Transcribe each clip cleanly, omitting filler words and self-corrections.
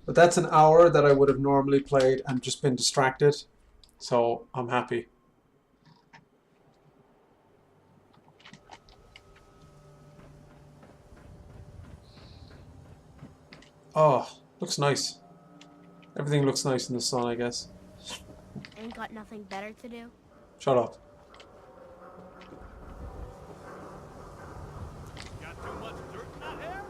But that's an hour that I would have normally played and just been distracted. So I'm happy. Oh, looks nice. Everything looks nice in the sun, I guess. Ain't got nothing better to do? Shut up. Got too much dirt in that hair?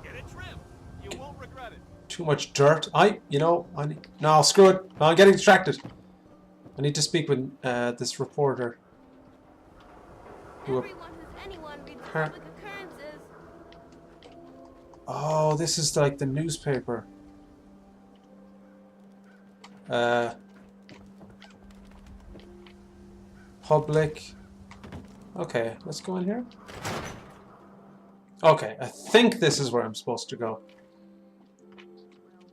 Get it trimmed. You won't regret it. Too much dirt. No, screw it. No, I'm getting distracted. I need to speak with this reporter. Everyone who's anyone reads public occurrences. Oh, this is like the newspaper. Public. Okay, let's go in here. Okay, I think this is where I'm supposed to go.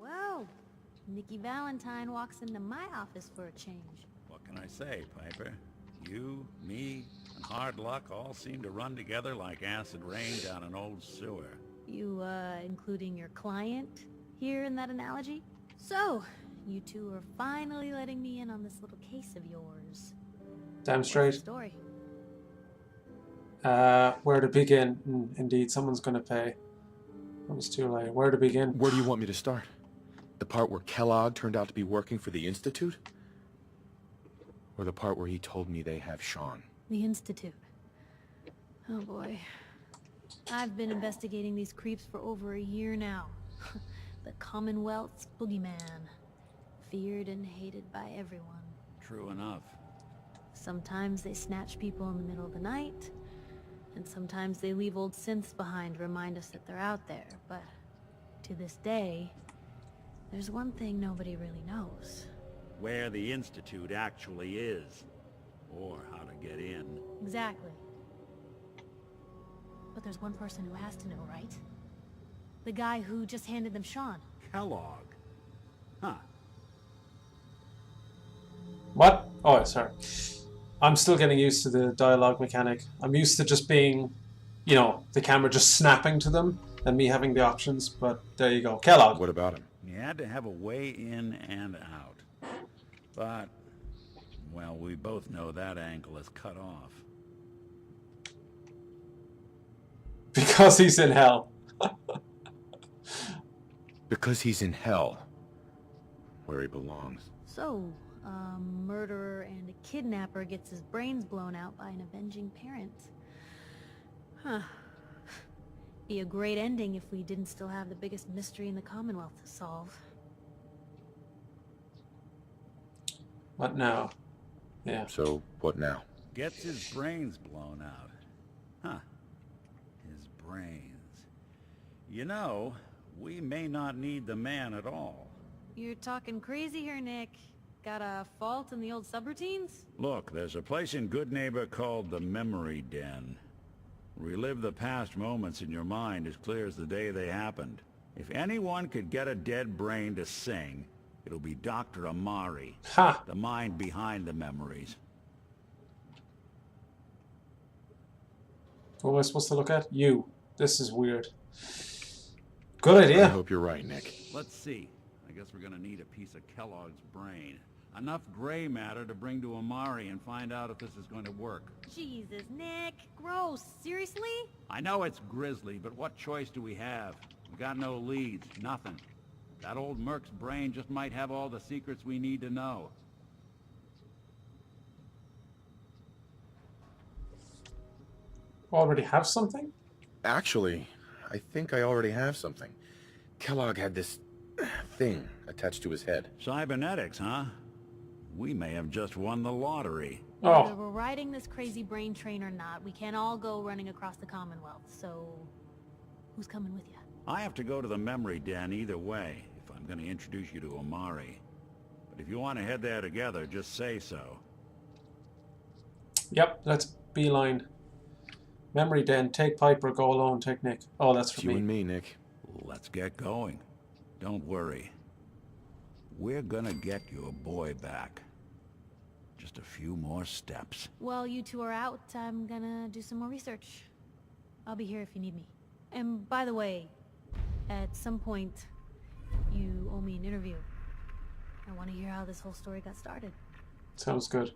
Well, Nikki Valentine walks into my office for a change. What can I say, Piper? You, me, and hard luck all seem to run together like acid rain down an old sewer. You, including your client here in that analogy? So, you two are finally letting me in on this little case of yours. Damn straight. What's the story? Where to begin? Indeed, someone's gonna pay. It was too late. Where to begin? Where do you want me to start? The part where Kellogg turned out to be working for the Institute? Or the part where he told me they have Sean? The Institute. Oh boy. I've been investigating these creeps for over a year now. The Commonwealth's boogeyman. Feared and hated by everyone. True enough. Sometimes they snatch people in the middle of the night, and sometimes they leave old synths behind to remind us that they're out there, but to this day, there's one thing nobody really knows. Where the Institute actually is. Or how to get in. Exactly. But there's one person who has to know, right? The guy who just handed them Sean. Kellogg. Huh. What? Oh, sorry. I'm still getting used to the dialogue mechanic. I'm used to just being, you know, the camera just snapping to them and me having the options, but there you go. Kellogg. What about him? You had to have a way in and out. But, well, we both know that angle is cut off. Because he's in hell. Because he's in hell. Where he belongs. So, a murderer and a kidnapper gets his brains blown out by an avenging parent. Huh. Be a great ending if we didn't still have the biggest mystery in the Commonwealth to solve. What now? Yeah. So, what now? Gets his brains blown out. Huh. His brains. You know, we may not need the man at all. You're talking crazy here, Nick. Got a fault in the old subroutines? Look, there's a place in Good Neighbor called the Memory Den. Relive the past moments in your mind as clear as the day they happened. If anyone could get a dead brain to sing, it'll be Dr. Amari, Ha! the mind behind the memories. What am I supposed to look at? You. This is weird. Good I idea. hope you're right, Nick. Let's see. I guess we're gonna need a piece of Kellogg's brain. Enough gray matter to bring to Amari and find out if this is going to work. Jesus, Nick. Gross. Seriously? I know it's grisly, but what choice do we have? We got no leads, nothing. That old Merc's brain just might have all the secrets we need to know. Already have something? Actually, I think I already have something. Kellogg had this thing attached to his head. Cybernetics, huh? We may have just won the lottery. Whether Oh. we're riding this crazy brain train or not, we can't all go running across the Commonwealth, so... who's coming with you? I have to go to the memory den either way, if I'm going to introduce you to Amari. But if you want to head there together, just say so. Yep, let's beeline. Memory den, take Piper, go alone, take Nick. Oh, that's It's for you me. and me, Nick. Let's get going. Don't worry. We're gonna get your boy back. Just a few more steps. While you two are out, I'm gonna do some more research. I'll be here if you need me. And by the way, at some point, You owe me an interview. I want to hear how this whole story got started. Sounds good.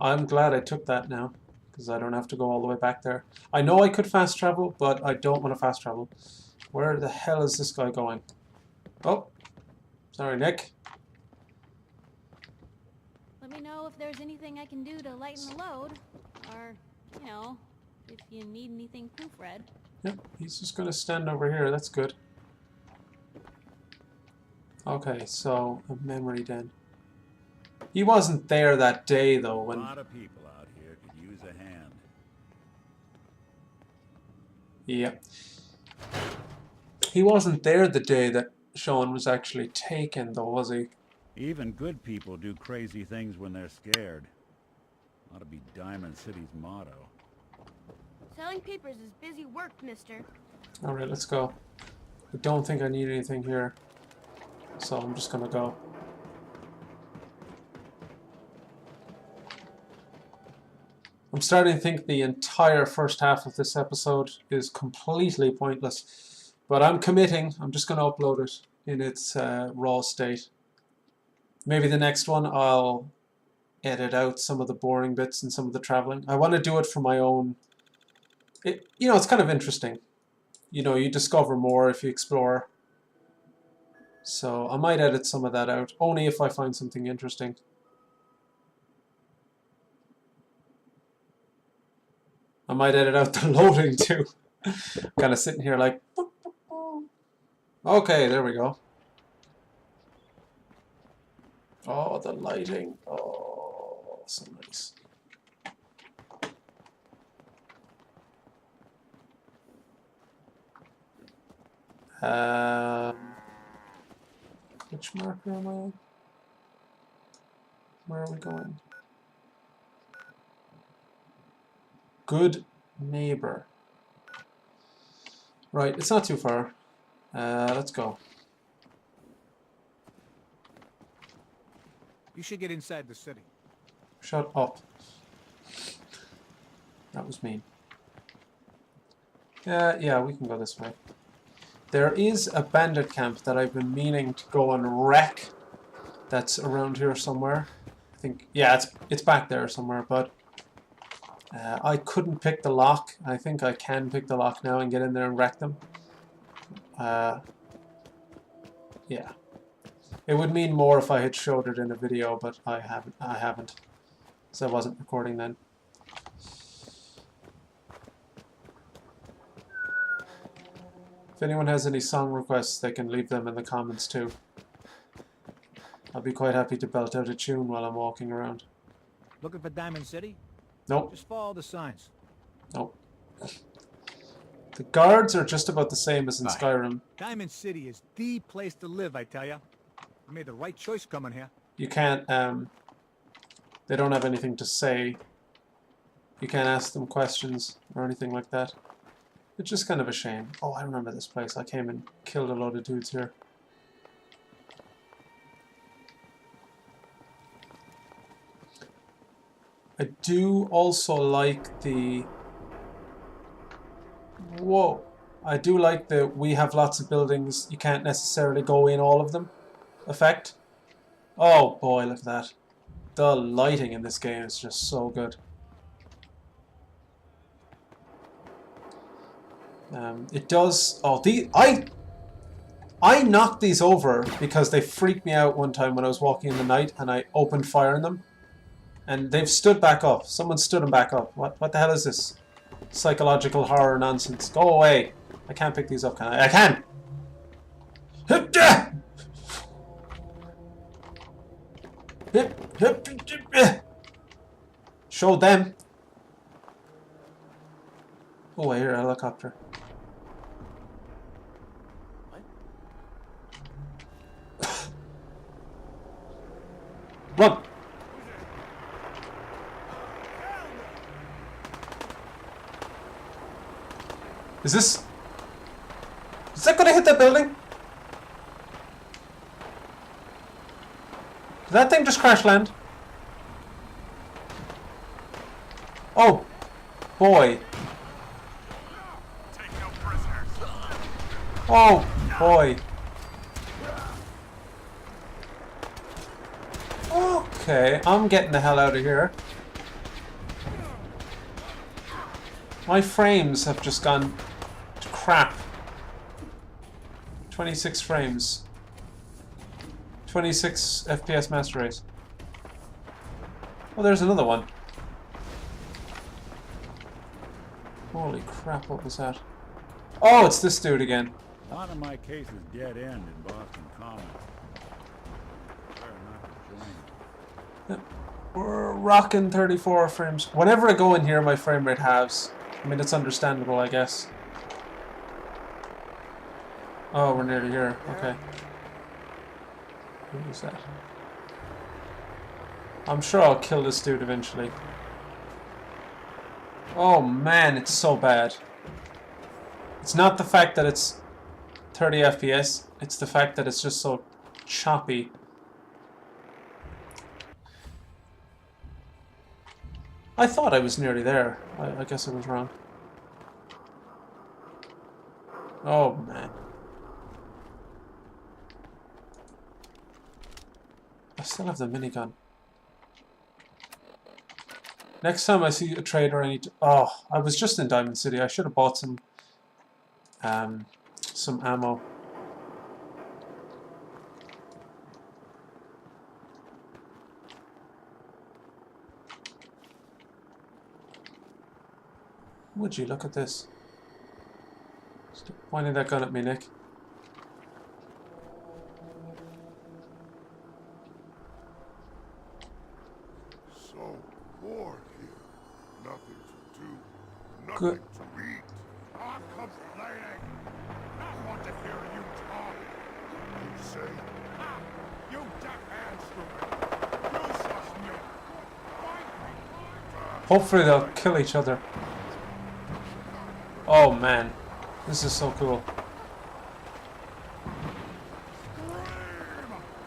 I'm glad I took that now, because I don't have to go all the way back there. I know I could fast travel, but I don't want to fast travel. Where the hell is this guy going? Oh, sorry, Nick. Let me know if there's anything I can do to lighten the load. Or, you know, if you need anything proofread. Yep, he's just going to stand over here. That's good. Okay, so a memory den. He wasn't there that day, though. A When lot of people out here could use a hand. yeah, he wasn't there the day that Sean was actually taken, though, was he? Even good people do crazy things when they're scared. Ought to be Diamond City's motto. Selling papers is busy work, mister. All right, let's go. I don't think I need anything here, so I'm just gonna go. I'm starting to think the entire first half of this episode is completely pointless, but I'm committing. I'm just going to upload it in its raw state. Maybe the next one I'll edit out some of the boring bits and some of the traveling. I want to do it for my own. You know, it's kind of interesting. You know, you discover more if you explore. So I might edit some of that out, only if I find something interesting. I might edit out the loading too. Kind of sitting here like, okay, there we go. Oh, the lighting. Oh, so nice. Which marker am I on? Where are we going? Good neighbor. Right, it's not too far. Let's go. You should get inside the city. Shut up. That was mean. Yeah, we can go this way. There is a bandit camp that I've been meaning to go and wreck. That's around here somewhere. I think, yeah, it's back there somewhere, but I couldn't pick the lock. I think I can pick the lock now and get in there and wreck them. Yeah. It would mean more if I had showed it in a video, but I haven't. So I wasn't recording then. If anyone has any song requests, they can leave them in the comments too. I'll be quite happy to belt out a tune while I'm walking around. Looking for Diamond City? Nope. Just follow the signs. Nope. The guards are just about the same as in Skyrim. Diamond City is the place to live, I tell ya. You made the right choice coming here. You can't, they don't have anything to say. You can't ask them questions or anything like that. It's just kind of a shame. Oh, I remember this place. I came and killed a load of dudes here. I do also like the... Whoa. I do like the we have lots of buildings, you can't necessarily go in all of them effect. Oh boy, look at that. The lighting in this game is just so good. It does... Oh, I knocked these over because they freaked me out one time when I was walking in the night and I opened fire on them. And they've stood back up. Someone stood them back up. What the hell is this? Psychological horror nonsense. Go away. I can't pick these up, can I? I can! Show them. Oh, I hear a helicopter. Run! Is that gonna hit that building? Did that thing just crash land? Oh, boy. Take no prisoners. Oh, boy. Okay, I'm getting the hell out of here. My frames have just gone to crap. 26 frames. 26 FPS master race. Oh, there's another one. Holy crap, what was that? Oh, it's this dude again. One of my cases dead end in Boston Common. Better not to join. We're rocking 34 frames. Whenever I go in here, my frame rate halves. I mean, it's understandable, I guess. Oh, we're nearly here. Okay. Who is that? I'm sure I'll kill this dude eventually. Oh man, it's so bad. It's not the fact that it's 30 FPS, it's the fact that it's just so choppy. I thought I was nearly there. I guess I was wrong. Oh man. I still have the minigun. Next time I see a trader I need to... Oh, I was just in Diamond City. I should have bought some ammo. Would you look at this? Stop pointing that gun at me, Nick. So bored here. Nothing to do. Nothing Good. to eat. I'm complaining. I want to hear you talk. You say, ah, you deaf hamster. You such me. Fight me. Hopefully they'll kill each other. Oh man, this is so cool.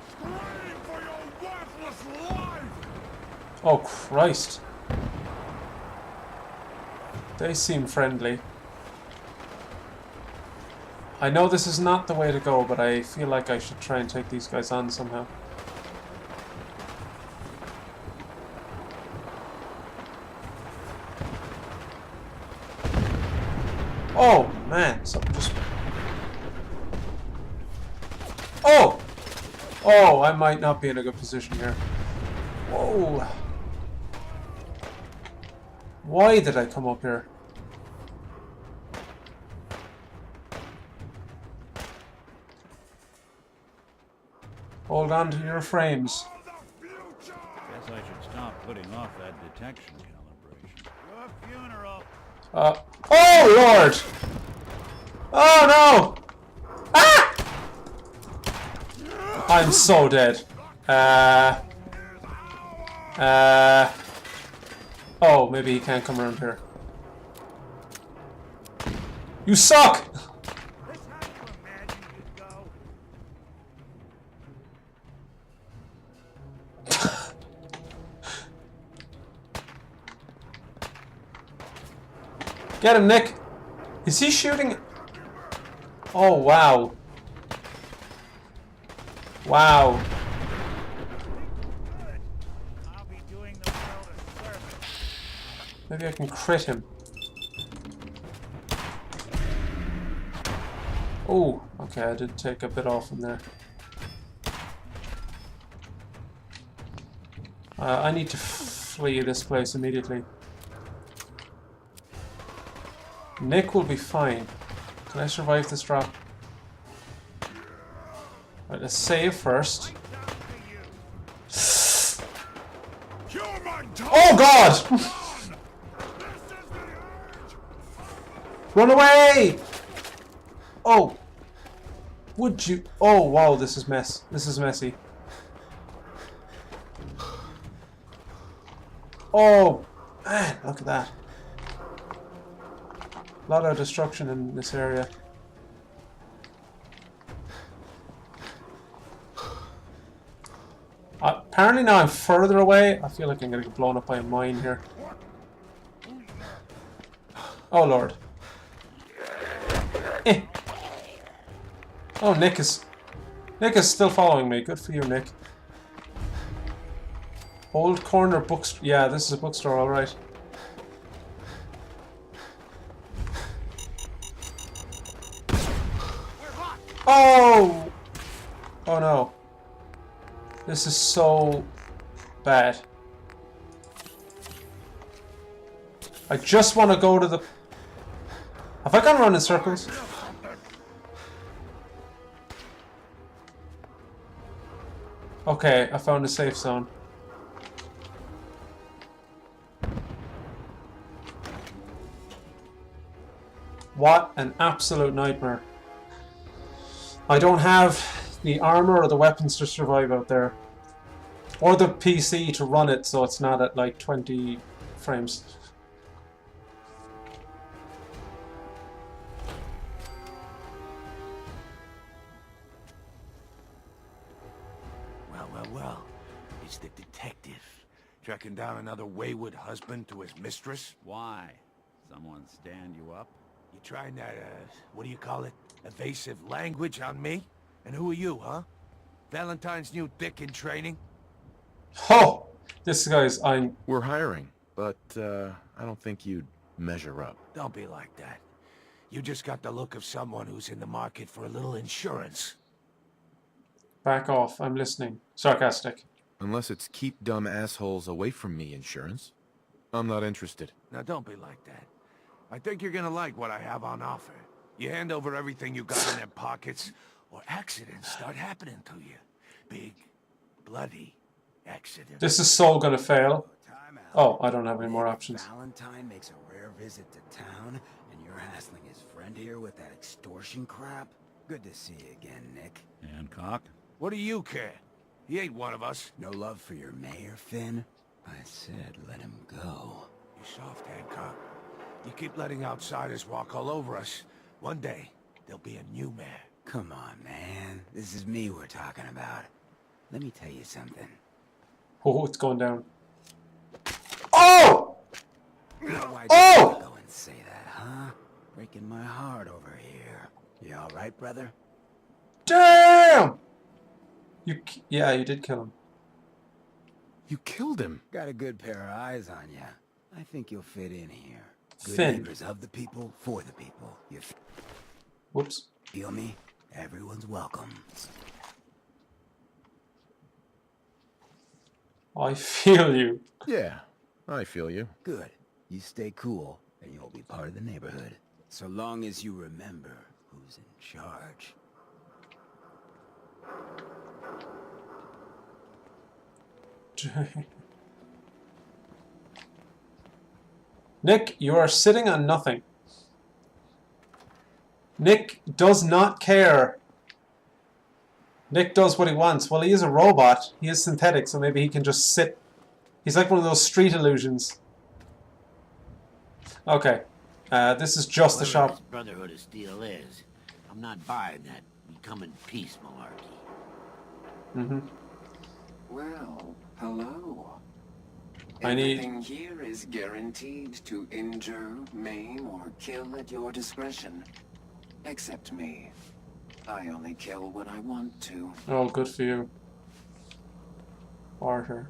Scream for your worthless life. Oh Christ. They seem friendly. I know this is not the way to go, but I feel like I should try and take these guys on somehow. Oh man, something just... Oh! Oh, I might not be in a good position here. Whoa! Why did I come up here? Hold on to your frames. Guess I should stop putting off that detection calibration. Your funeral. Oh Lord! Oh no! Ah! I'm so dead. Oh, maybe he can't come around here. You suck! This how you imagine you'd go. Get him, Nick! Is he shooting? Oh, wow. Wow. I'll be doing the world a service. Maybe I can crit him. Oh, okay, I did take a bit off him there. I need to flee this place immediately. Nick will be fine. Can I survive this drop? Right, let's save first. Oh God! Run away! Oh! Would you? Oh wow, this is mess. This is messy. Oh man, look at that. A lot of destruction in this area. Apparently now I'm further away. I feel like I'm gonna get blown up by a mine here. Oh Lord. Eh. Oh, Nick is still following me. Good for you, Nick. Old corner bookstore. Yeah, this is a bookstore, all right. Oh! Oh no. This is so bad. I just want to go to the... Have I gone around in circles? Okay, I found a safe zone. What an absolute nightmare. I don't have the armor or the weapons to survive out there. Or the PC to run it so it's not at like 20 frames. Well. It's the detective. Tracking down another wayward husband to his mistress? Why? Someone stand you up? You trying that, what do you call it? Evasive language on me? And who are you, huh? Valentine's new dick in training? Oh! This guy's... We're hiring, but I don't think you'd measure up. Don't be like that. You just got the look of someone who's in the market for a little insurance. Back off, I'm listening. Sarcastic. Unless it's keep dumb assholes away from me insurance. I'm not interested. Now don't be like that. I think you're gonna like what I have on offer. You hand over everything you got in their pockets, or accidents start happening to you. Big, bloody accidents. This is so gonna fail. Oh, I don't have any more options. Valentine makes a rare visit to town, and you're hassling his friend here with that extortion crap? Good to see you again, Nick. Hancock? What do you care? He ain't one of us. No love for your mayor, Finn? I said let him go. You soft, Hancock. You keep letting outsiders walk all over us. One day, there'll be a new mayor. Come on, man. This is me we're talking about. Let me tell you something. Oh, it's going down. Oh! Why'd Oh! you go and say that, huh? Breaking my heart over here. You all right, brother? Damn! Yeah, you did kill him. You killed him. Got a good pair of eyes on ya. I think you'll fit in here. Good Finn. neighbors of the people, for the people. You Whoops. feel me? Everyone's welcome. I feel you. Yeah, I feel you. Good. You stay cool, and you'll be part of the neighborhood. So long as you remember who's in charge. Nick, you are sitting on nothing. Nick does not care. Nick does what he wants. Well, he is a robot. He is synthetic, so maybe he can just sit. He's like one of those street illusions. Okay. This is just the Whatever shop. this Brotherhood of Steel is, I'm not buying that we come in peace malarkey. Mm-hmm. Well, hello. I need... Everything here is guaranteed to injure, maim, or kill at your discretion. Except me. I only kill when I want to. Oh, good for you. Barter.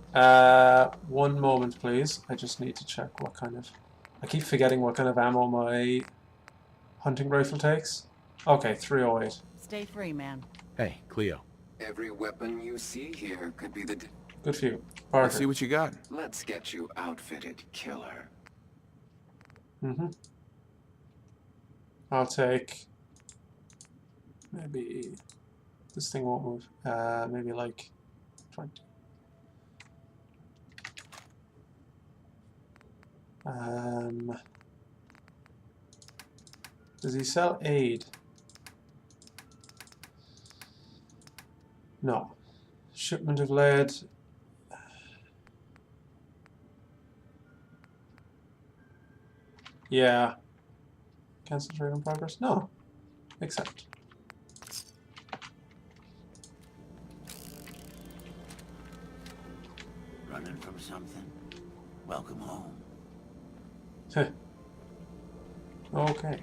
One moment, please. I just need to check what kind of... I keep forgetting what kind of ammo my hunting rifle takes. Okay, 308. Stay free, man. Hey, Cleo. Every weapon you see here could be the... Good for you. Let's Barter. see what you got. Let's get you outfitted, killer. Mm-hmm. I'll take... Maybe... This thing won't move. Maybe like 20. Does he sell aid? No. Shipment of lead. Yeah. Cancel trade in progress? No. Accept. Running from something? Welcome home. Okay.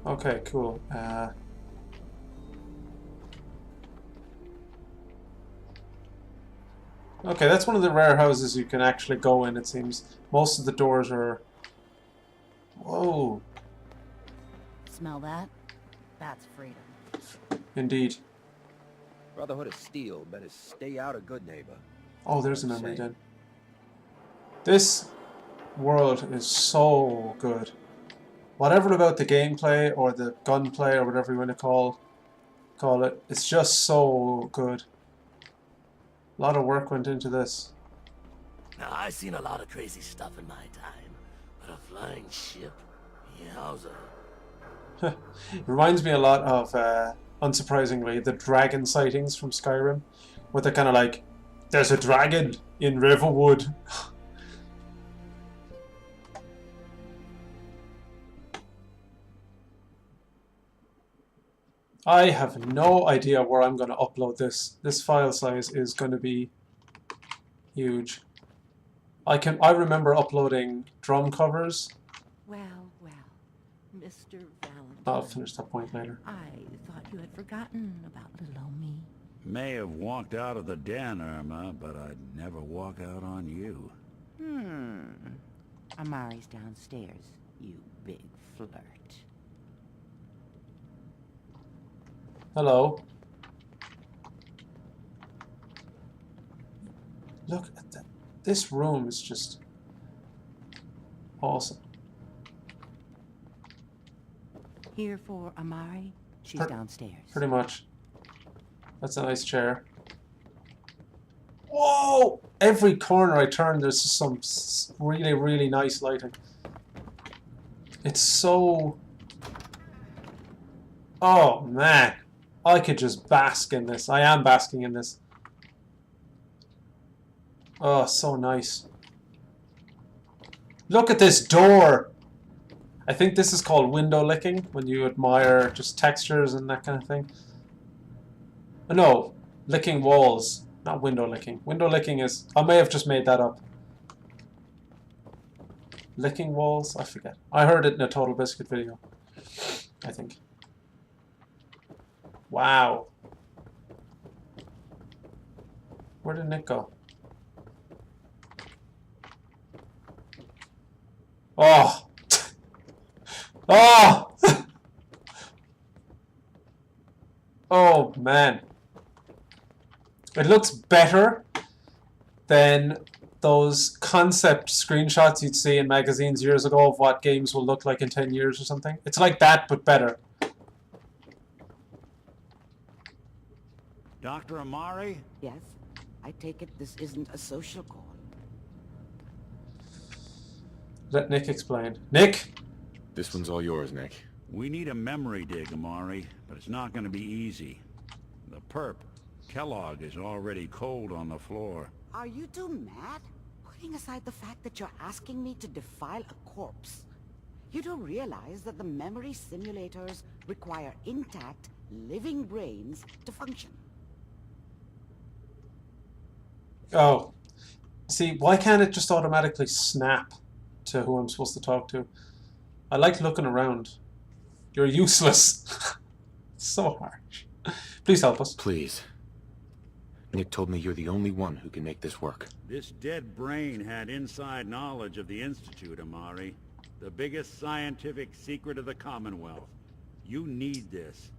Okay, cool. Okay, that's one of the rare houses you can actually go in, it seems. Most of the doors are... Whoa. Smell that? That's freedom. Indeed. Brotherhood of Steel better stay out of Good Neighbor. Oh, there's a memory den. This world is so good. Whatever about the gameplay or the gunplay or whatever you want to call it, it's just so good. A lot of work went into this. Now, I've seen a lot of crazy stuff in my time, but a flying ship? Yowza. It reminds me a lot of, unsurprisingly, the dragon sightings from Skyrim, where they're kind of like, there's a dragon in Riverwood. I have no idea where I'm going to upload this. This file size is going to be huge. I remember uploading drum covers. Well, Mr. Valentine. I'll finish that point later. I thought you had forgotten about little old me. May have walked out of the den, Irma, but I'd never walk out on you. Amari's downstairs, you big flirt. Hello. Look at that. This room is just awesome. Here for Amari? She's downstairs. Pretty much. That's a nice chair. Whoa! Every corner I turn, there's just some really, really nice lighting. It's so... Oh, man. I could just bask in this. I am basking in this. Oh, so nice. Look at this door! I think this is called window licking, when you admire just textures and that kind of thing. No, licking walls, not window licking. Window licking is... I may have just made that up. Licking walls? I forget. I heard it in a Total Biscuit video, I think. Wow. Where did Nick go? Oh! Oh! Oh, man. It looks better than those concept screenshots you'd see in magazines years ago of what games will look like in 10 years or something. It's like that, but better. Dr. Amari? Yes? I take it this isn't a social call. Let Nick explain. Nick? This one's all yours, Nick. We need a memory dig, Amari, but it's not going to be easy. The perp, Kellogg, is already cold on the floor. Are you two mad? Putting aside the fact that you're asking me to defile a corpse, you don't realize that the memory simulators require intact, living brains to function. Oh. See, why can't it just automatically snap to who I'm supposed to talk to? I like looking around. You're useless. So harsh. Please help us. Please. Nick told me you're the only one who can make this work. This dead brain had inside knowledge of the Institute, Amari. The biggest scientific secret of the Commonwealth. You need this,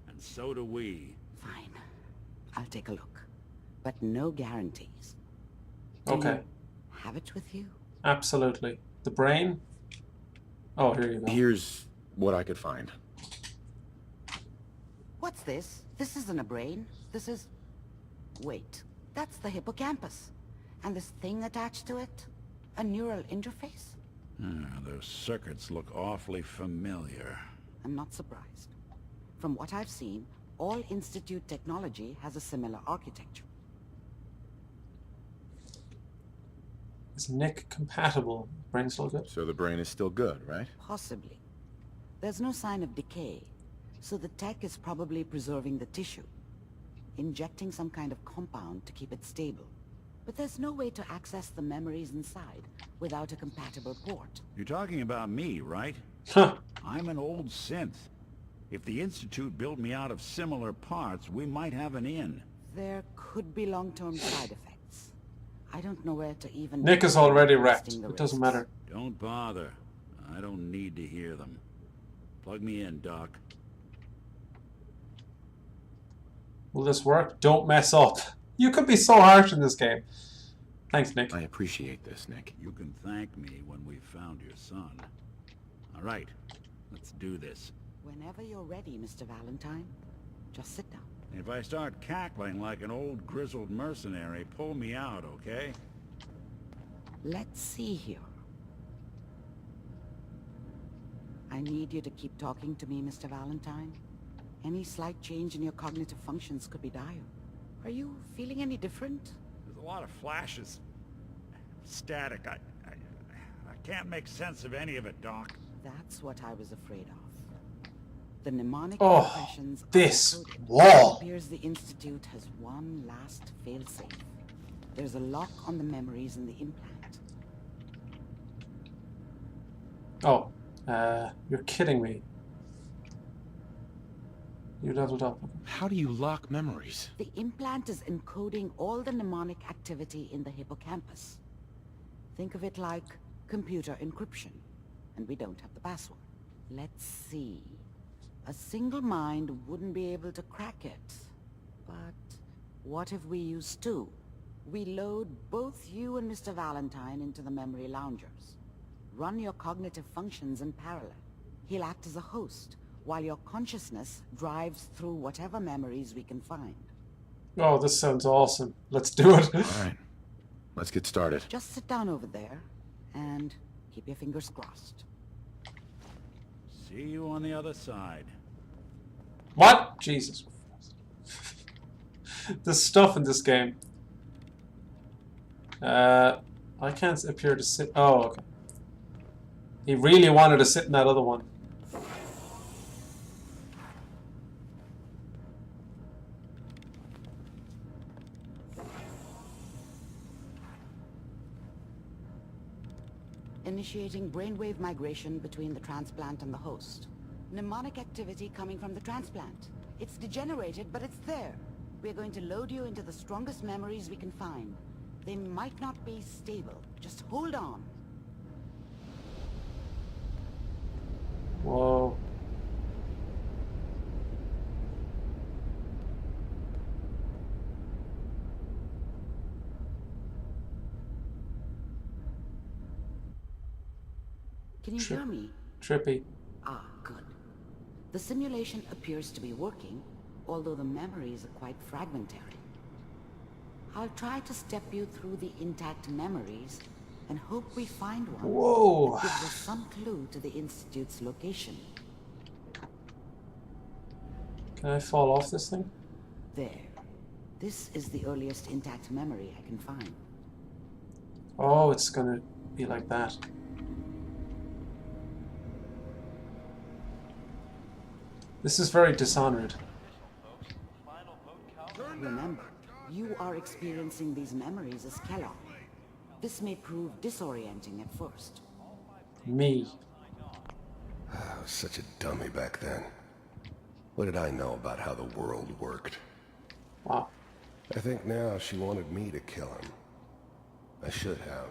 and so do we. Fine. I'll take a look. But no guarantees. Okay. Have it with you? Absolutely. The brain? Oh, here you go. Here's what I could find. What's this? This isn't a brain. This is... Wait. That's the hippocampus. And this thing attached to it? A neural interface? Those circuits look awfully familiar. I'm not surprised. From what I've seen, all Institute technology has a similar architecture. Is Nick compatible? Brain still good? So the brain is still good, right? Possibly. There's no sign of decay, so the tech is probably preserving the tissue, injecting some kind of compound to keep it stable. But there's no way to access the memories inside without a compatible port. You're talking about me, right? Huh. I'm an old synth. If the Institute built me out of similar parts, we might have an in. There could be long-term side effects. I don't know where to even... Nick is already begin wrecked. listing the It doesn't risks. matter. Don't bother. I don't need to hear them. Plug me in, Doc. Will this work? Don't mess up. You could be so harsh in this game. Thanks, Nick. I appreciate this, Nick. You can thank me when we've found your son. All right, let's do this. Whenever you're ready, Mr. Valentine, just sit down. If I start cackling like an old grizzled mercenary, pull me out, okay? Let's see here. I need you to keep talking to me, Mr. Valentine. Any slight change in your cognitive functions could be dire. Are you feeling any different? There's a lot of flashes. Static. I can't make sense of any of it, Doc. That's what I was afraid of. The mnemonic Oh, impressions this are encoded. wall. It appears the Institute has one last failsafe. There's a lock on the memories in the implant. Oh, you're kidding me. You leveled up. How do you lock memories? The implant is encoding all the mnemonic activity in the hippocampus. Think of it like computer encryption, and we don't have the password. Let's see. A single mind wouldn't be able to crack it. But what if we use two? We load both you and Mr. Valentine into the memory loungers. Run your cognitive functions in parallel. He'll act as a host, while your consciousness drives through whatever memories we can find. Oh, this sounds awesome. Let's do it. All right, let's get started. Just sit down over there, and keep your fingers crossed. See you on the other side. What? Jesus. The stuff in this game. I can't appear to sit. Oh, okay. He really wanted to sit in that other one. Initiating brainwave migration between the transplant and the host. Mnemonic activity coming from the transplant. It's degenerated, but it's there. We're going to load you into the strongest memories we can find. They might not be stable. Just hold on. Whoa. Can you hear me? Trippy. Ah, good. The simulation appears to be working, although the memories are quite fragmentary. I'll try to step you through the intact memories and hope we find one Whoa. that gives us some clue to the Institute's location. Can I fall off this thing? There. This is the earliest intact memory I can find. Oh, it's gonna be like that. This is very Dishonored. Remember, you are experiencing these memories as Kellogg. This may prove disorienting at first. Me. I was such a dummy back then. What did I know about how the world worked? Wow. I think now she wanted me to kill him. I should have.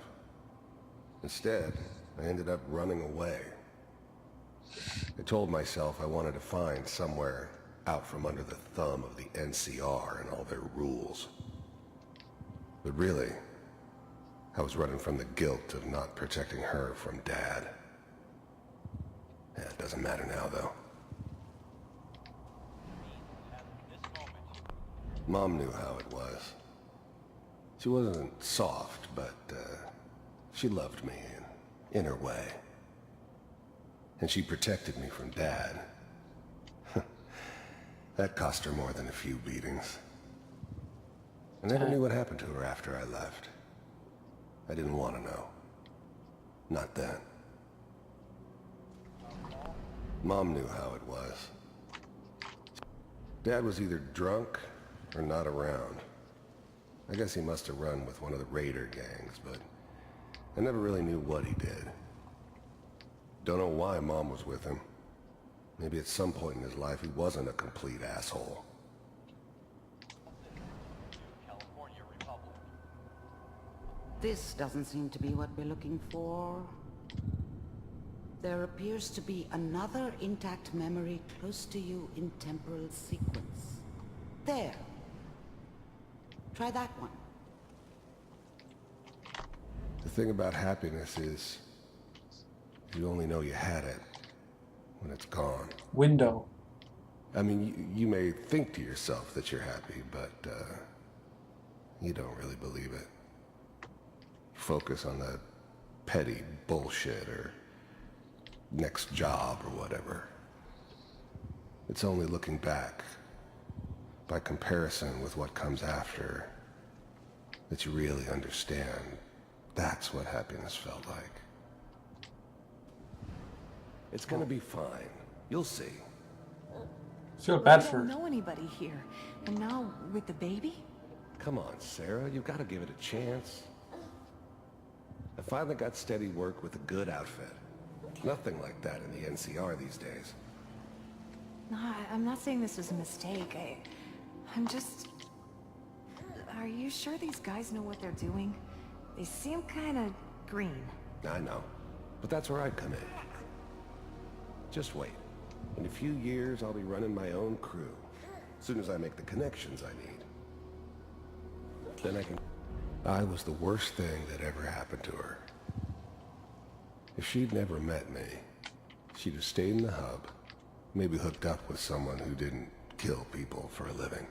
Instead, I ended up running away. I told myself I wanted to find somewhere out from under the thumb of the NCR and all their rules. But really, I was running from the guilt of not protecting her from Dad. Yeah, it doesn't matter now, though. Mom knew how it was. She wasn't soft, but she loved me in her way. And she protected me from Dad. That cost her more than a few beatings. I never knew what happened to her after I left. I didn't want to know. Not then. Mom knew how it was. Dad was either drunk or not around. I guess he must have run with one of the raider gangs, but I never really knew what he did. Don't know why Mom was with him. Maybe at some point in his life he wasn't a complete asshole. This doesn't seem to be what we're looking for. There appears to be another intact memory close to you in temporal sequence. There. Try that one. The thing about happiness is, you only know you had it when it's gone. Window. I mean, you may think to yourself that you're happy, but you don't really believe it. Focus on that petty bullshit or next job or whatever. It's only looking back, by comparison with what comes after, that you really understand that's what happiness felt like. It's gonna be fine. You'll see. Feel bad I for don't her. know anybody here. And now, with the baby? Come on, Sarah, you've got to give it a chance. I finally got steady work with a good outfit. Nothing like that in the NCR these days. No, I'm not saying this was a mistake. I'm just... Are you sure these guys know what they're doing? They seem kind of green. I know, but that's where I come in. Just wait. In a few years, I'll be running my own crew. As soon as I make the connections I need. Then I can... I was the worst thing that ever happened to her. If she'd never met me, she'd have stayed in the hub, maybe hooked up with someone who didn't kill people for a living.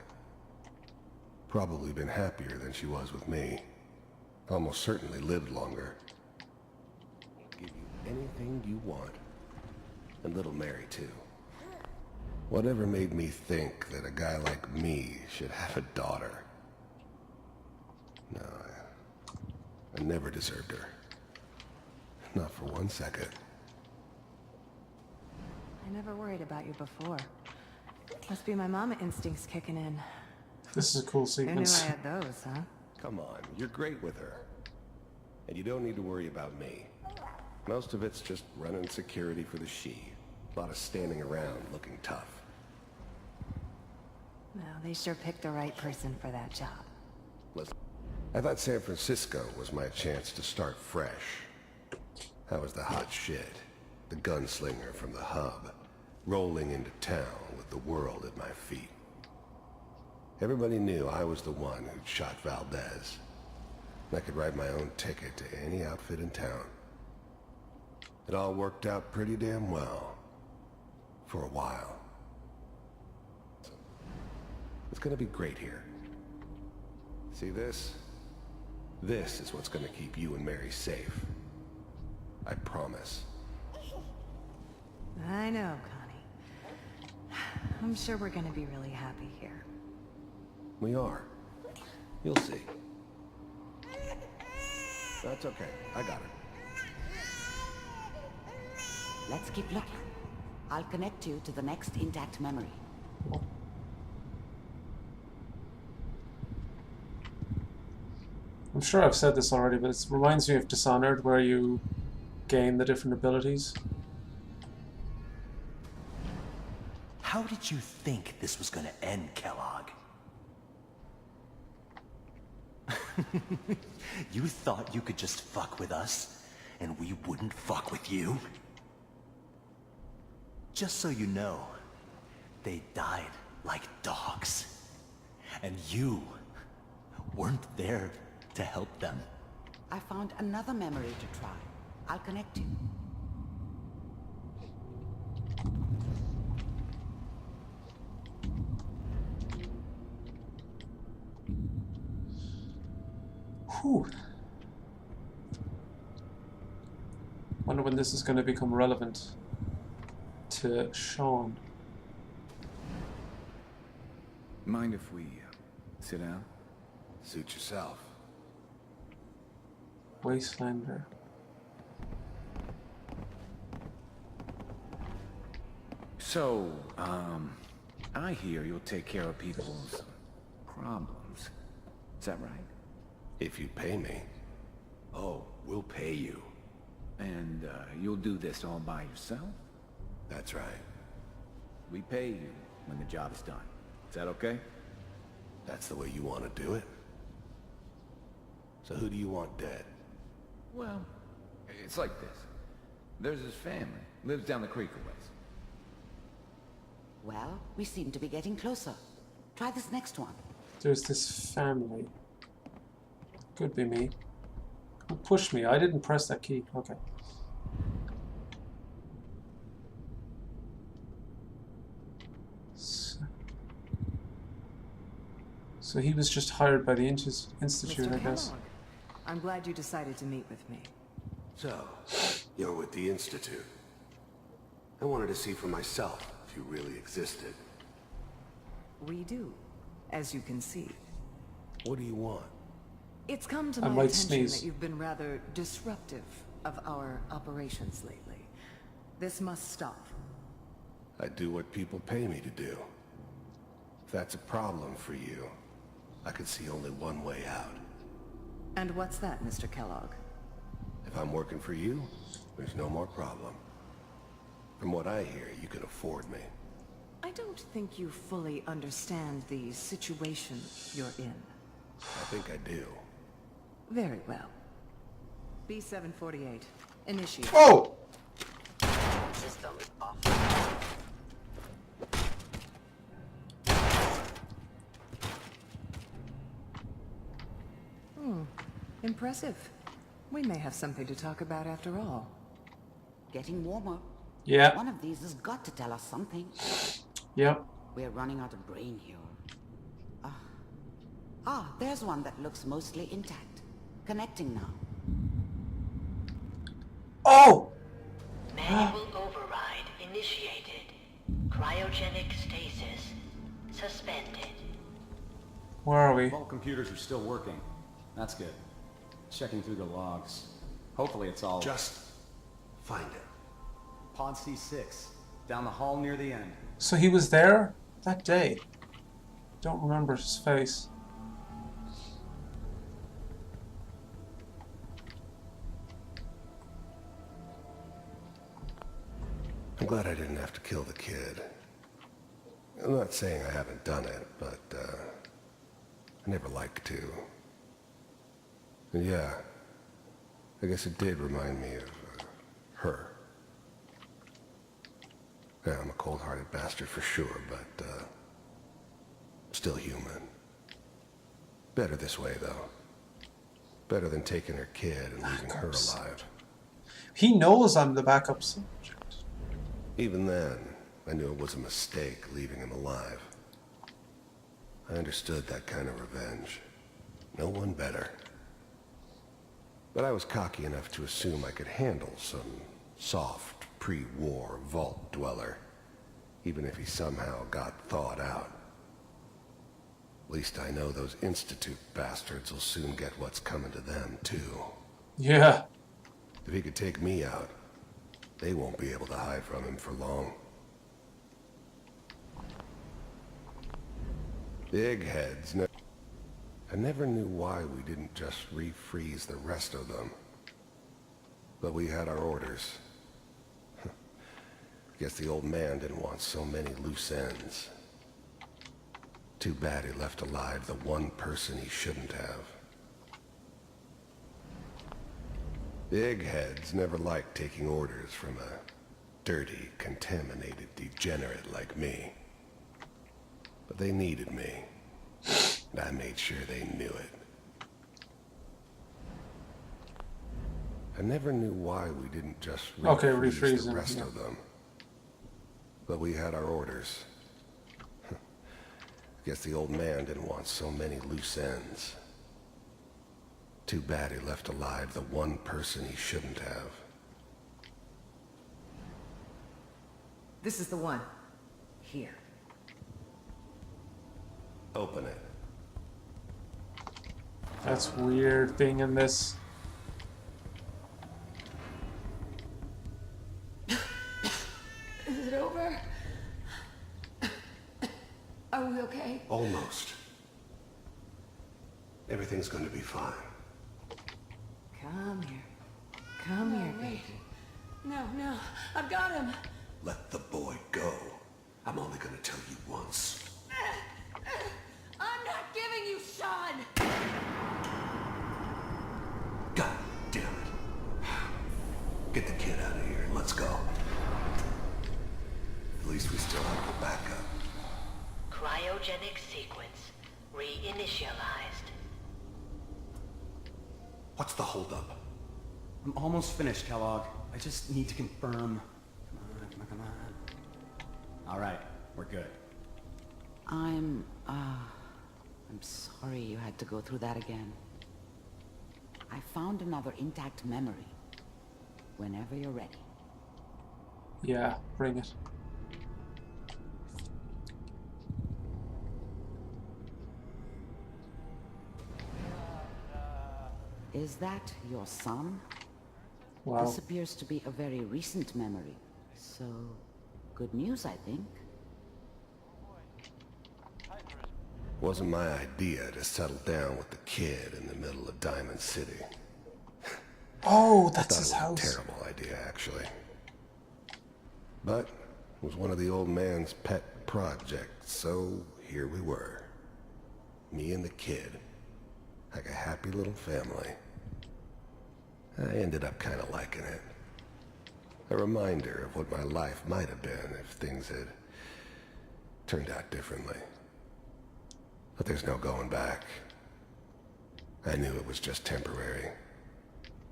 Probably been happier than she was with me. Almost certainly lived longer. Give you anything you want. And little Mary, too. Whatever made me think that a guy like me should have a daughter? No, I never deserved her. Not for 1 second. I never worried about you before. Must be my mama instincts kicking in. This is a cool Who knew sequence. I had those, huh? Come on, you're great with her. And you don't need to worry about me. Most of it's just running security for the she. A lot of standing around looking tough. Well, they sure picked the right person for that job. Listen, I thought San Francisco was my chance to start fresh. I was the hot shit, the gunslinger from the hub, rolling into town with the world at my feet. Everybody knew I was the one who'd shot Valdez. I could write my own ticket to any outfit in town. It all worked out pretty damn well. For a while. It's gonna be great here. See this? This is what's gonna keep you and Mary safe. I promise. I know, Connie. I'm sure we're gonna be really happy here. We are. You'll see. That's okay. I got it. Let's keep looking. I'll connect you to the next intact memory. I'm sure I've said this already, but it reminds me of Dishonored, where you gain the different abilities. How did you think this was gonna end, Kellogg? You thought you could just fuck with us, and we wouldn't fuck with you? Just so you know, they died like dogs. And you weren't there to help them. I found another memory to try. I'll connect you. Whew. Wonder when this is going to become relevant to Sean. Mind if we sit down? Suit yourself. Wastelander. So, I hear you'll take care of people's problems. Is that right? If you pay me. Oh, we'll pay you. And, you'll do this all by yourself? That's right. We pay you when the job's done. Is that okay? That's the way you want to do it? So who do you want dead? Well, it's like this. There's his family. Lives down the creek a ways. Well, we seem to be getting closer. Try this next one. There's this family. Could be me. Who pushed me? I didn't press that key. Okay. So he was just hired by the Institute, Mr. I guess. Kellogg, I'm glad you decided to meet with me. So, you're with the Institute. I wanted to see for myself if you really existed. We do, as you can see. What do you want? It's come to I my might attention sneeze. that you've been rather disruptive of our operations lately. This must stop. I do what people pay me to do. If that's a problem for you, I could see only one way out. And what's that, Mr. Kellogg? If I'm working for you, there's no more problem. From what I hear, you can afford me. I don't think you fully understand the situation you're in. I think I do. Very well. B-748. Initiate. Oh! System off. Impressive. We may have something to talk about after all. Getting warmer. Yeah. One of these has got to tell us something. Yep. We're running out of brain here. There's one that looks mostly intact. Connecting now. Oh! Manual override initiated. Cryogenic stasis suspended. Where are we? All computers are still working. That's good. Checking through the logs. Hopefully it's all... Just find it. Pod C6. Down the hall near the end. So he was there that day. Don't remember his face. I'm glad I didn't have to kill the kid. I'm not saying I haven't done it, but, I never liked to. And yeah, I guess it did remind me of, her. Yeah, I'm a cold-hearted bastard for sure, but, still human. Better this way, though. Better than taking her kid and leaving her alive. He knows I'm the backup subject. Even then, I knew it was a mistake leaving him alive. I understood that kind of revenge. No one better. But I was cocky enough to assume I could handle some soft, pre-war vault dweller, even if he somehow got thawed out. At least I know those Institute bastards will soon get what's coming to them, too. Yeah. If he could take me out, they won't be able to hide from him for long. Big heads. I never knew why we didn't just refreeze the rest of them. But we had our orders. Guess the old man didn't want so many loose ends. Too bad he left alive the one person he shouldn't have. Big heads never liked taking orders from a dirty, contaminated degenerate like me. But they needed me, and I made sure they knew it. I never knew why we didn't just refreeze the rest of them. But we had our orders. Guess the old man didn't want so many loose ends. Too bad he left alive the one person he shouldn't have. This is the one. Here. Open it. That's weird thing in this. Is it over? Are we okay? Almost. Everything's going to be fine. Come here. Come here, baby. No, no. I've got him. Let the boy go. I'm only going to tell you once. I'm not giving you Sean! least we still have the backup. Cryogenic sequence reinitialized. What's the holdup? I'm almost finished, Kellogg. I just need to confirm. Come on, come on, come on. All right, we're good. I'm sorry you had to go through that again. I found another intact memory. Whenever you're ready. Yeah, bring it. Is that your son? Wow. This appears to be a very recent memory. So, good news, I think. Wasn't my idea to settle down with the kid in the middle of Diamond City. Oh, that's his I thought it was house. a terrible idea, actually. But it was one of the old man's pet projects, so here we were. Me and the kid. Like a happy little family. I ended up kind of liking it. A reminder of what my life might have been if things had turned out differently. But there's no going back. I knew it was just temporary.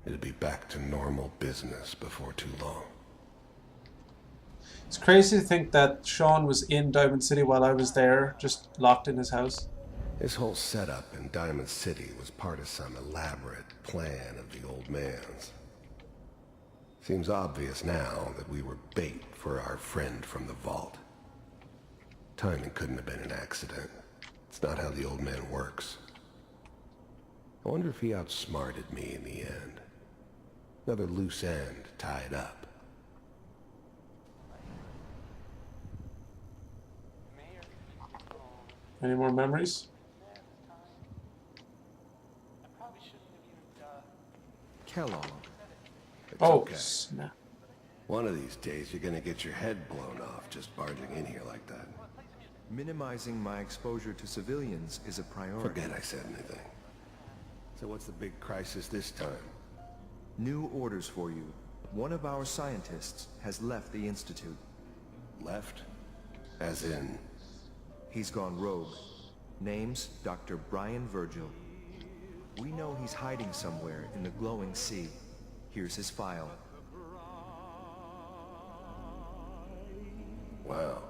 It'd be back to normal business before too long. It's crazy to think that Sean was in Diamond City while I was there, just locked in his house. This whole setup in Diamond City was part of some elaborate plan of the old man's. Seems obvious now that we were bait for our friend from the vault. Timing couldn't have been an accident. It's not how the old man works. I wonder if he outsmarted me in the end. Another loose end tied up. Any more memories? Kellogg. It's Oh, okay. snap. One of these days you're gonna get your head blown off just barging in here like that. Minimizing my exposure to civilians is a priority. Forget I said anything. So what's the big crisis this time? New orders for you. One of our scientists has left the Institute. Left? As in? He's gone rogue. Name's Dr. Brian Virgil. We know he's hiding somewhere in the glowing sea. Here's his file. Wow.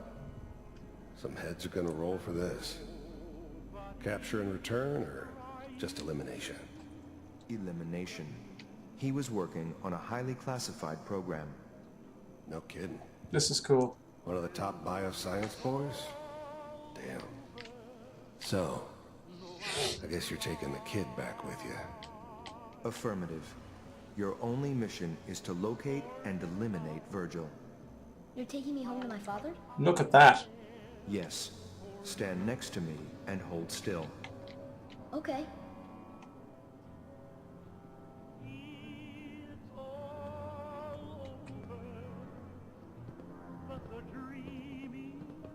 Some heads are gonna roll for this. Capture and return, or just elimination? Elimination. He was working on a highly classified program. No kidding. This is cool. One of the top bioscience boys? Damn. So, I guess you're taking the kid back with you. Affirmative. Your only mission is to locate and eliminate Virgil. You're taking me home to my father? Look at that. Yes. Stand next to me and hold still. Okay.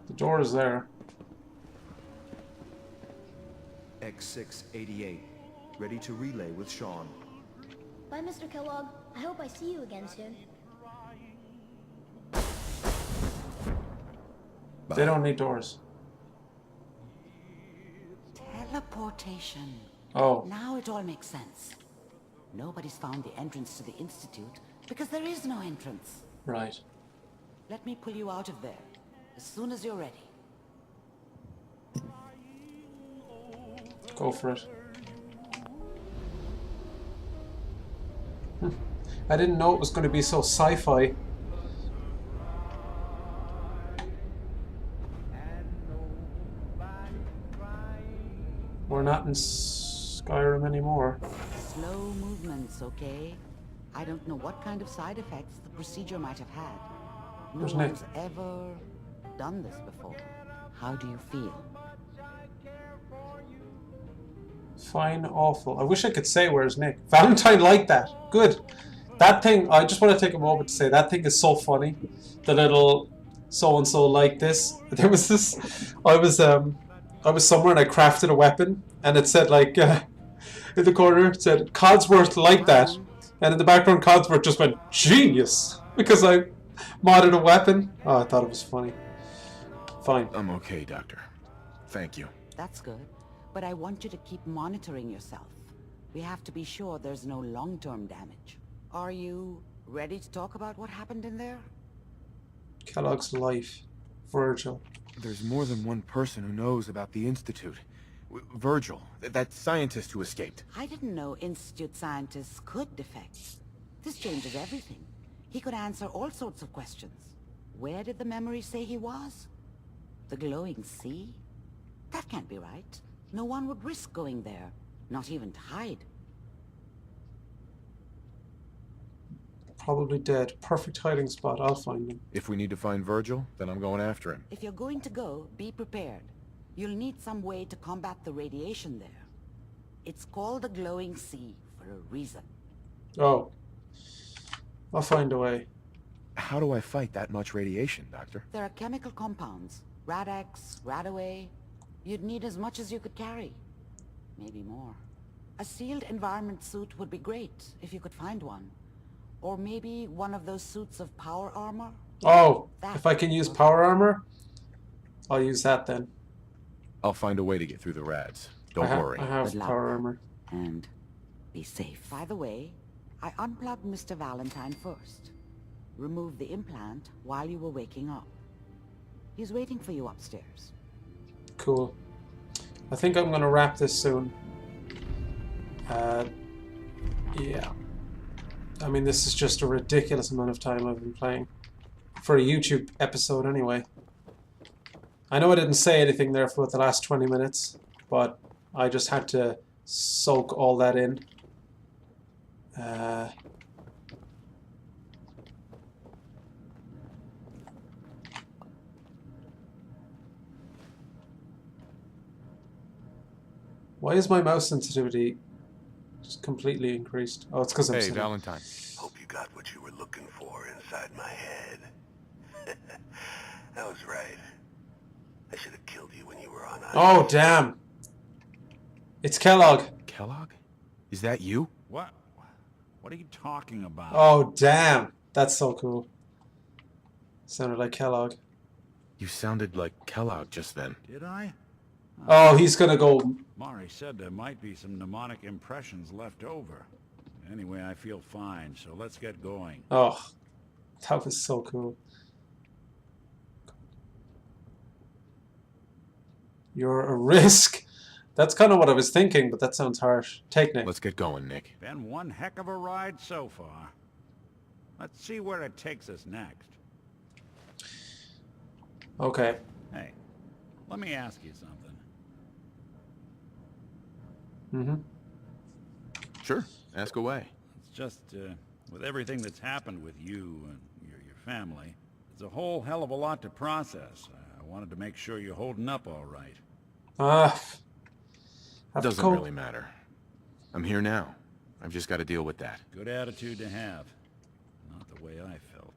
The door is there. X688. Ready to relay with Sean. Bye, Mr. Kellogg. I hope I see you again soon. They don't need doors. Teleportation. Oh. Now it all makes sense. Nobody's found the entrance to the Institute because there is no entrance. Right. Let me pull you out of there as soon as you're ready. Go for it. I didn't know it was going to be so sci-fi. We're not in Skyrim anymore. Slow movements, okay? I don't know what kind of side effects the procedure might have had. No Where's Nick? one's ever done this before. How do you feel? Fine, awful. I wish I could say where's Nick. Valentine liked that. Good. That thing, I just want to take a moment to say, that thing is so funny. The little so-and-so like this. There was this, I was somewhere and I crafted a weapon and it said like, in the corner, it said, Codsworth like that. And in the background, Codsworth just went, genius! Because I modded a weapon. Oh, I thought it was funny. Fine. I'm okay, Doctor. Thank you. That's good. But I want you to keep monitoring yourself. We have to be sure there's no long-term damage. Are you ready to talk about what happened in there? Kellogg's life. Virgil. There's more than one person who knows about the Institute. Virgil, that scientist who escaped. I didn't know Institute scientists could defect. This changes everything. He could answer all sorts of questions. Where did the memory say he was? The glowing sea? That can't be right. No one would risk going there, not even to hide. Probably dead. Perfect hiding spot. I'll find him. If we need to find Virgil, then I'm going after him. If you're going to go, be prepared. You'll need some way to combat the radiation there. It's called the glowing sea for a reason. Oh. I'll find a way. How do I fight that much radiation, Doctor? There are chemical compounds. Rad-X, Radaway. You'd need as much as you could carry. Maybe more. A sealed environment suit would be great, if you could find one. Or maybe one of those suits of power armor? Oh, if I can use power armor, I'll use that then. I'll find a way to get through the rads. Don't worry. I have power armor. And be safe. By the way, I unplugged Mr. Valentine first. Removed the implant while you were waking up. He's waiting for you upstairs. Cool. I think I'm gonna wrap this soon. Yeah. I mean, this is just a ridiculous amount of time I've been playing. For a YouTube episode, anyway. I know I didn't say anything there for the last 20 minutes, but I just had to soak all that in. Why is my mouse sensitivity just completely increased? Oh, it's because I'm sitting. Valentine. Hope you got what you were looking for inside my head. I was right. I should have killed you when you were on ice. Oh, damn. It's Kellogg. Kellogg? Is that you? What? What are you talking about? Oh, damn. That's so cool. Sounded like Kellogg. You sounded like Kellogg just then. Did I? Oh, he's gonna go. Mari said there might be some mnemonic impressions left over. Anyway, I feel fine, so let's get going. Oh, that was so cool. You're a risk. That's kind of what I was thinking, but that sounds harsh. Take Nick. Let's get going, Nick. Been one heck of a ride so far. Let's see where it takes us next. Okay. Hey, let me ask you something. Mm-hmm. Sure. Ask away. It's just, with everything that's happened with you and your family, it's a whole hell of a lot to process. I wanted to make sure you're holding up all right. Doesn't really matter. I'm here now. I've just got to deal with that. Good attitude to have. Not the way I felt.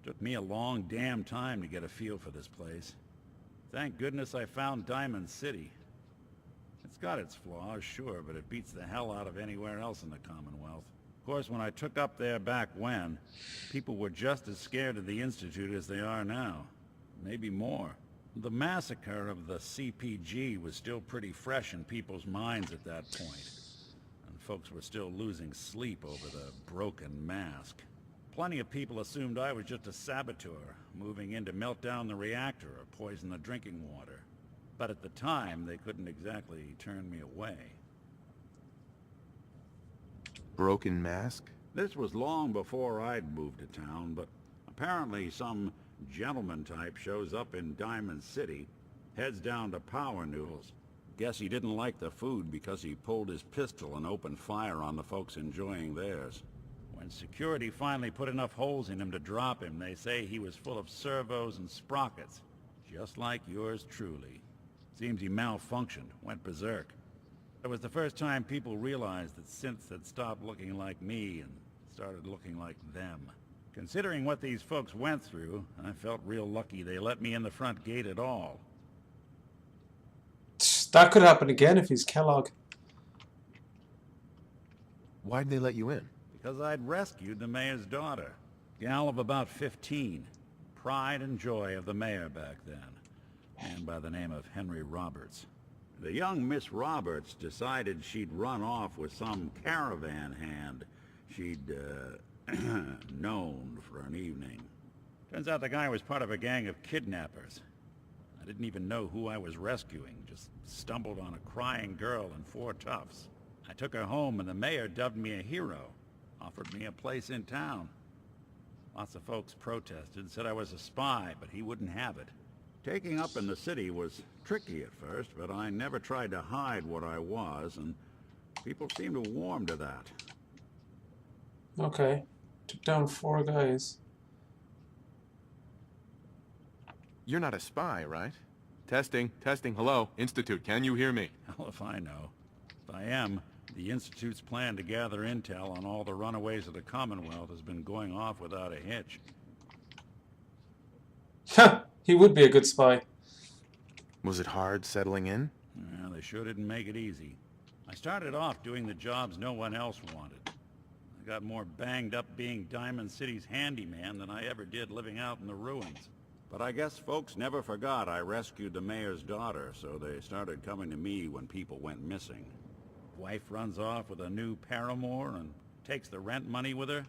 Took me a long damn time to get a feel for this place. Thank goodness I found Diamond City. It's got its flaws, sure, but it beats the hell out of anywhere else in the Commonwealth. Of course, when I took up there back when, people were just as scared of the Institute as they are now. Maybe more. The massacre of the CPG was still pretty fresh in people's minds at that point, and folks were still losing sleep over the broken mask. Plenty of people assumed I was just a saboteur, moving in to melt down the reactor or poison the drinking water. But at the time, they couldn't exactly turn me away. Broken mask? This was long before I'd moved to town, but apparently some gentleman type shows up in Diamond City, heads down to Power Noodles. Guess he didn't like the food because he pulled his pistol and opened fire on the folks enjoying theirs. When security finally put enough holes in him to drop him, they say he was full of servos and sprockets, just like yours truly. Seems he malfunctioned, went berserk. It was the first time people realized that synths had stopped looking like me and started looking like them. Considering what these folks went through, I felt real lucky they let me in the front gate at all. That could happen again if he's Kellogg. Why'd they let you in? Because I'd rescued the mayor's daughter. Gal of about 15. Pride and joy of the mayor back then. man by the name of Henry Roberts. The young Miss Roberts decided she'd run off with some caravan hand she'd known for an evening. Turns out the guy was part of a gang of kidnappers. I didn't even know who I was rescuing, just stumbled on a crying girl and 4 toughs. I took her home and the mayor dubbed me a hero, offered me a place in town. Lots of folks protested, said I was a spy, but he wouldn't have it. Taking up in the city was tricky at first, but I never tried to hide what I was, and people seemed to warm to that. Okay. Took down 4 guys. You're not a spy, right? Testing, testing, hello, Institute, can you hear me? Hell if I know. If I am, the Institute's plan to gather intel on all the runaways of the Commonwealth has been going off without a hitch. He would be a good spy. Was it hard settling in? Yeah, they sure didn't make it easy. I started off doing the jobs no one else wanted. I got more banged up being Diamond City's handyman than I ever did living out in the ruins. But I guess folks never forgot I rescued the mayor's daughter, so they started coming to me when people went missing. Wife runs off with a new paramour and takes the rent money with her.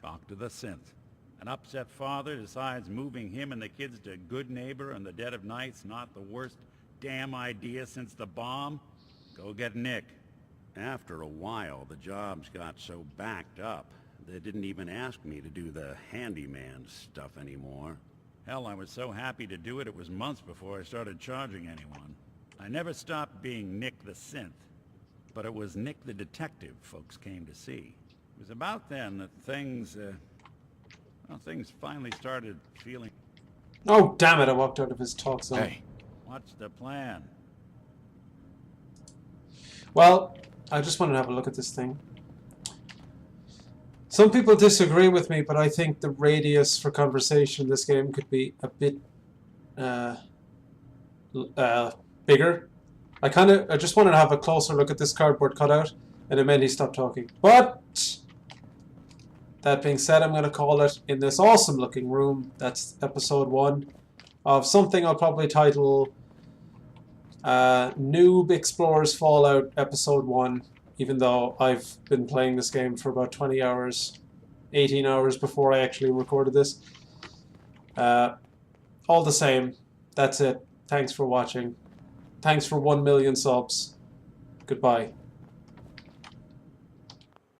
Talk to the synth. An upset father decides moving him and the kids to Good Neighbor in the dead of night's not the worst damn idea since the bomb. Go get Nick. After a while, the jobs got so backed up, they didn't even ask me to do the handyman stuff anymore. Hell, I was so happy to do it, it was months before I started charging anyone. I never stopped being Nick the Synth, but it was Nick the Detective folks came to see. It was about then that things finally started feeling... Oh, damn it, I walked out of his talk zone. Hey. What's the plan? Well, I just wanted to have a look at this thing. Some people disagree with me, but I think the radius for conversation in this game could be a bit bigger. I just wanted to have a closer look at this cardboard cutout, and it meant he stopped talking. But that being said, I'm going to call it in this awesome looking room. That's episode 1 of something I'll probably title Noob Explorers Fallout episode 1. Even though I've been playing this game for about 20 hours, 18 hours before I actually recorded this. All the same, that's it. Thanks for watching. Thanks for 1 million subs. Goodbye.